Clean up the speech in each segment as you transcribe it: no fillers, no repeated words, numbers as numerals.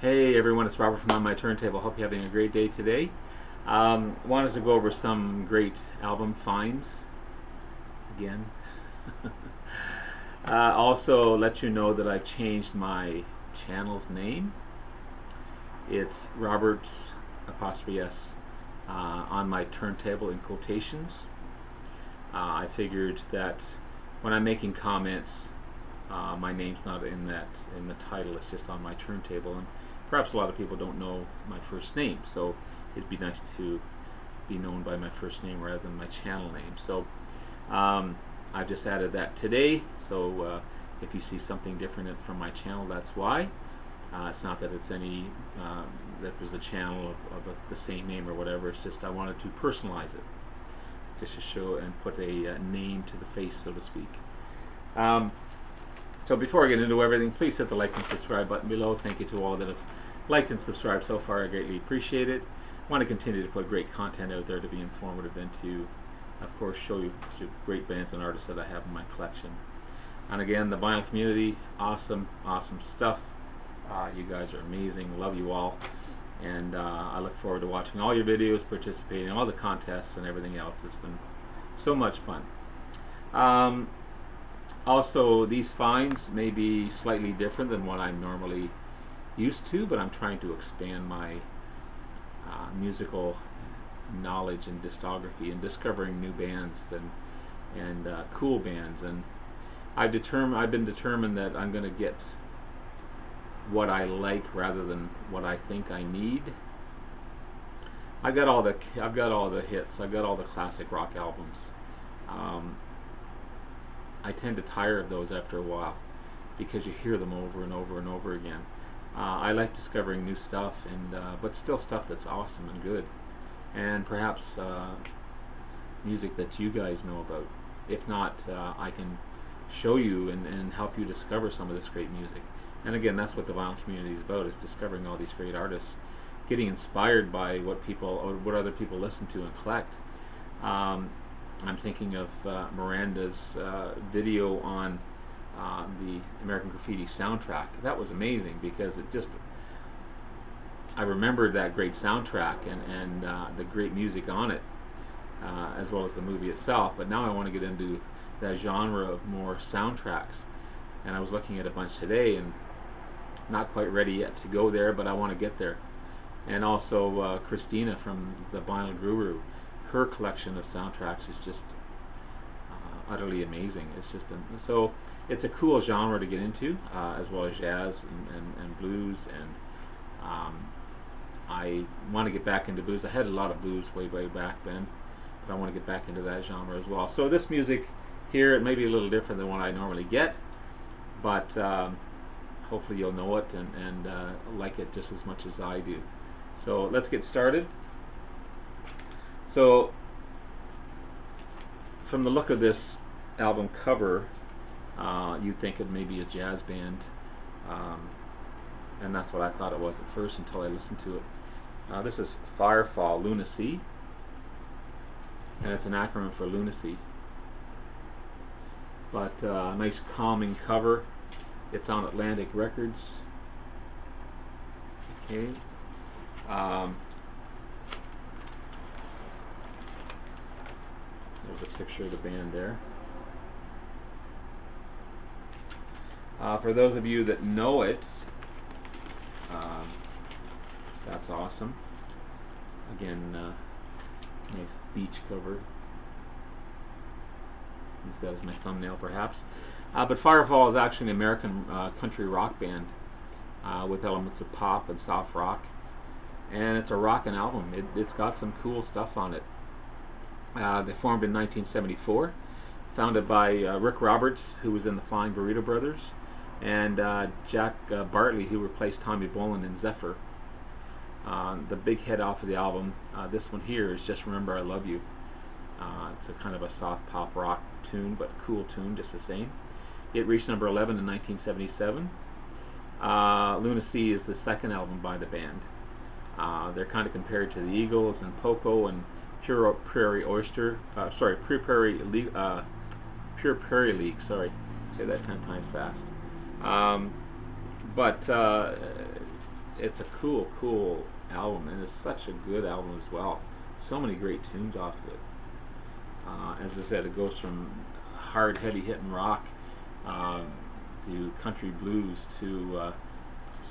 Hey everyone, it's Robert from On My Turntable. Hope you're having a great day today. Wanted to go over some great album finds again. Also let you know that I've changed my channel's name. It's Robert's apostrophe S on my turntable in quotations. I figured that when I'm making comments, my name's not in the title. It's just on my turntable, and perhaps a lot of people don't know my first name, so it'd be nice to be known by my first name rather than my channel name. So I've just added that today. So if you see something different from my channel, that's why. It's not that it's any that there's a channel of the same name or whatever. It's just I wanted to personalize it, just to show and put a name to the face, so to speak. So before I get into everything, please hit the like and subscribe button below. Thank you to all that have liked and subscribed so far. I greatly appreciate it. I want to continue to put great content out there to be informative and to, of course, show you some great bands and artists that I have in my collection. And again, the vinyl community, awesome stuff. You guys are amazing. Love you all. And I look forward to watching all your videos, participating in all the contests and everything else. It's been so much fun. Also, these finds may be slightly different than what I'm normally used to, but I'm trying to expand my musical knowledge and discography and discovering new bands and cool bands. And I've been determined that I'm going to get what I like rather than what I think I need. I've got all the hits. I've got all the classic rock albums. I tend to tire of those after a while because you hear them over and over and over again. I like discovering new stuff, but still stuff that's awesome and good, and perhaps music that you guys know about. If not, I can show you and help you discover some of this great music. And again, that's what the vinyl community is about: is discovering all these great artists, getting inspired by what other people listen to and collect. I'm thinking of Miranda's video on the American Graffiti soundtrack. That was amazing because I remembered that great soundtrack and the great music on it, as well as the movie itself. But now I want to get into that genre of more soundtracks. And I was looking at a bunch today and not quite ready yet to go there, but I want to get there. And also Christina from the Vinyl Guru. Her collection of soundtracks is just utterly amazing. It's just so it's a cool genre to get into, as well as jazz and blues. And I want to get back into blues. I had a lot of blues way back then, but I want to get back into that genre as well. So this music here, it may be a little different than what I normally get, but hopefully you'll know it and like it just as much as I do. So let's get started. So, from the look of this album cover, you'd think it may be a jazz band, and that's what I thought it was at first until I listened to it. This is Firefall Lunacy, and it's an acronym for lunacy. But nice calming cover. It's on Atlantic Records. Okay. There's a picture of the band there. For those of you that know it, that's awesome. Again, nice beach cover. Use that as my thumbnail, perhaps. But Firefall is actually an American country rock band with elements of pop and soft rock, and it's a rockin' album. It's got some cool stuff on it. They formed in 1974, founded by Rick Roberts, who was in the Flying Burrito Brothers, and Jack Bartley, who replaced Tommy Bolin in Zephyr. The big hit off of the album, this one here, is Just Remember I Love You. It's a kind of a soft pop rock tune, but a cool tune just the same. It reached number 11 in 1977. Lunacy is the second album by the band. They're kind of compared to the Eagles and Poco and Pure Prairie League. Sorry, say that 10 times fast. But it's a cool album, and it's such a good album as well. So many great tunes off of it. As I said, it goes from hard, heavy hitting rock to country blues to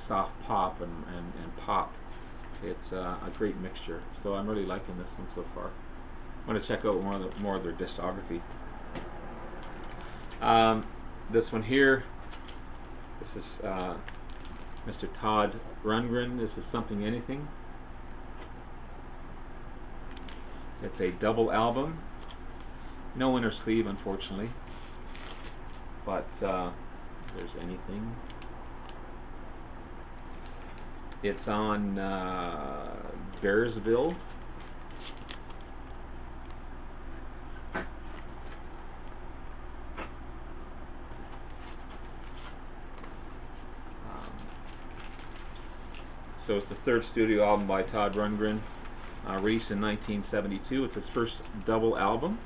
soft pop and pop. It's a great mixture. So I'm really liking this one so far. I want to check out more of their discography. This one here, this is Mr. Todd Rundgren. This is Something Anything. It's a double album. No inner sleeve, unfortunately. But there's Anything. It's on Bearsville. So it's the third studio album by Todd Rundgren, released in 1972. It's his first double album.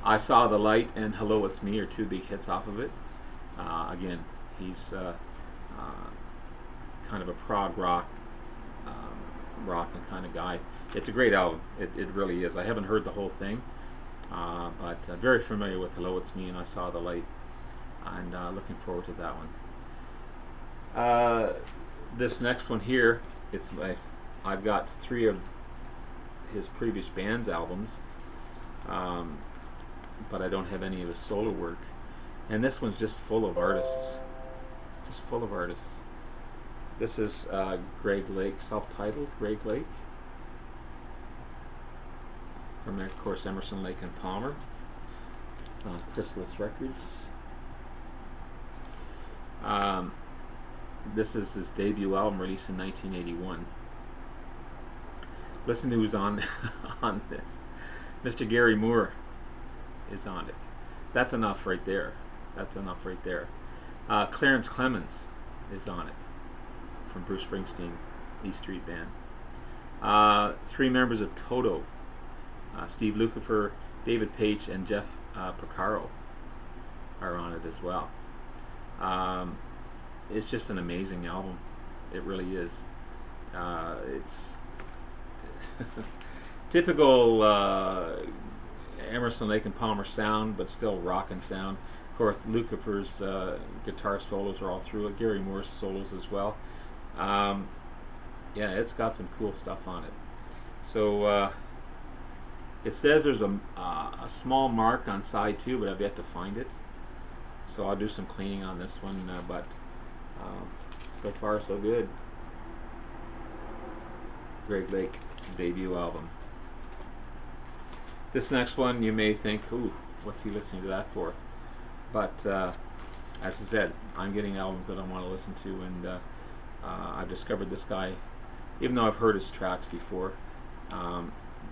I Saw the Light and Hello It's Me are two big hits off of it. Again, he's kind of a prog rock, rockin' kind of guy. It's a great album. It really is. I haven't heard the whole thing, but very familiar with Hello It's Me and I Saw the Light, and looking forward to that one. This next one here, I've got 3 of his previous band's albums, but I don't have any of his solo work. And this one's just full of artists. Just full of artists. This is Greg Lake, self-titled Greg Lake. From, of course, Emerson, Lake and Palmer. It's on Chrysalis Records. This is his debut album, released in 1981. Listen to who's on on this. Mr. Gary Moore is on it. That's enough right there. That's enough right there. Clarence Clemens is on it, from Bruce Springsteen, E Street Band. 3 members of Toto, Steve Lukather, David Page, and Jeff Porcaro are on it as well. It's just an amazing album. It really is. It's typical Emerson, Lake and Palmer sound, but still rockin' sound. Of course, Lukather's guitar solos are all through it. Gary Moore's solos as well. Yeah, it's got some cool stuff on it. So it says there's a small mark on side 2, but I've yet to find it. So I'll do some cleaning on this one, but so far so good. Greg Lake debut album. This next one, you may think, ooh, what's he listening to that for? But as I said, I'm getting albums that I want to listen to, and I've discovered this guy, even though I've heard his tracks before.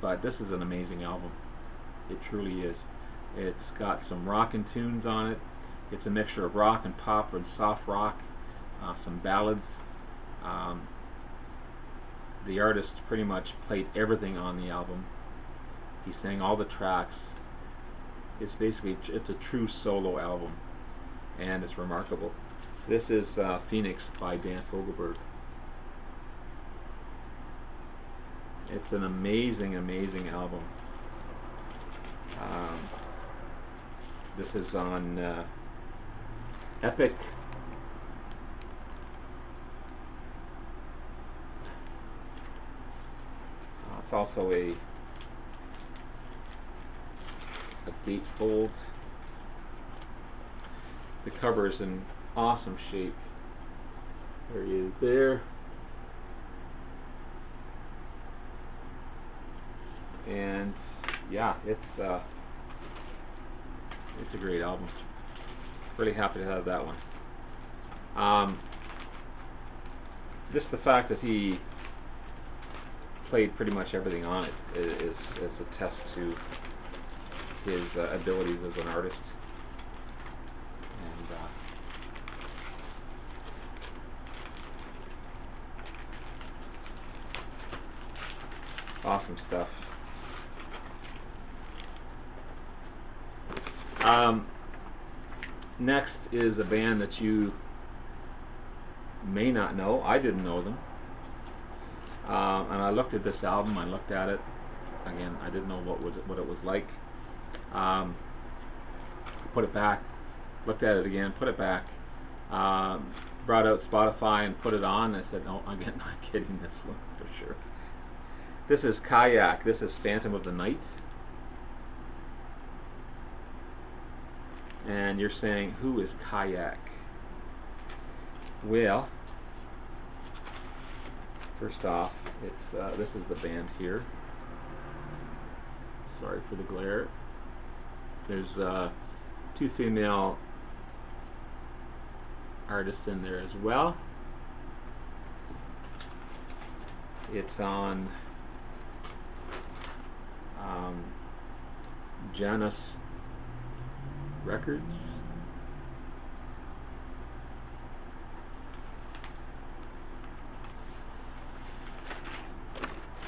But this is an amazing album. It truly is. It's got some rockin' tunes on it. It's a mixture of rock and pop and soft rock, some ballads. The artist pretty much played everything on the album. He sang all the tracks. It's a true solo album, and it's remarkable. This is Phoenix by Dan Fogelberg. It's an amazing album. This is on Epic. It's also a gatefold. The cover is in awesome shape. There he is there. And yeah, it's a great album. Really happy to have that one. Just the fact that he played pretty much everything on it is a test to his abilities as an artist. And awesome stuff. Next is a band that you may not know. I didn't know them. And I looked at this album. I looked at it again. I didn't know what it was like. Put it back. Looked at it again. Put it back. Brought out Spotify and put it on. I said, "No, I'm not getting this one for sure." This is Kayak. This is Phantom of the Night. And you're saying, who is Kayak? Well, first off, it's this is the band here. Sorry for the glare. There's two female artists in there as well. It's on Janus Records.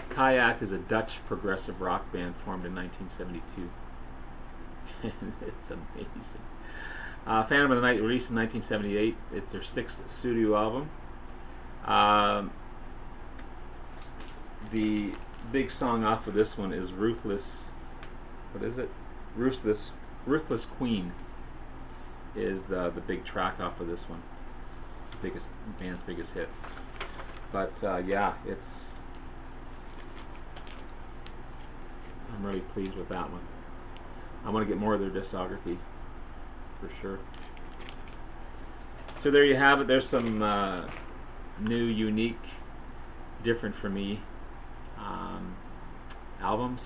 Kayak is a Dutch progressive rock band formed in 1972. And it's amazing. Phantom of the Night, released in 1978. It's their 6th studio album. The big song off of this one is Ruthless. What is it? Ruthless Queen is the big track off of this one. Band's biggest hit. But yeah, I'm really pleased with that one. I want to get more of their discography for sure. So there you have it. There's some new, unique, different for me albums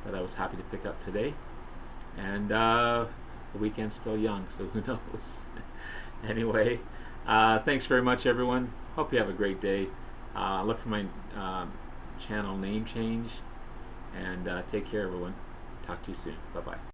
that I was happy to pick up today. And the weekend's still young, so who knows. Anyway, thanks very much, everyone. Hope you have a great day. Look for my channel name change, and take care, everyone. Talk to you soon. Bye-bye.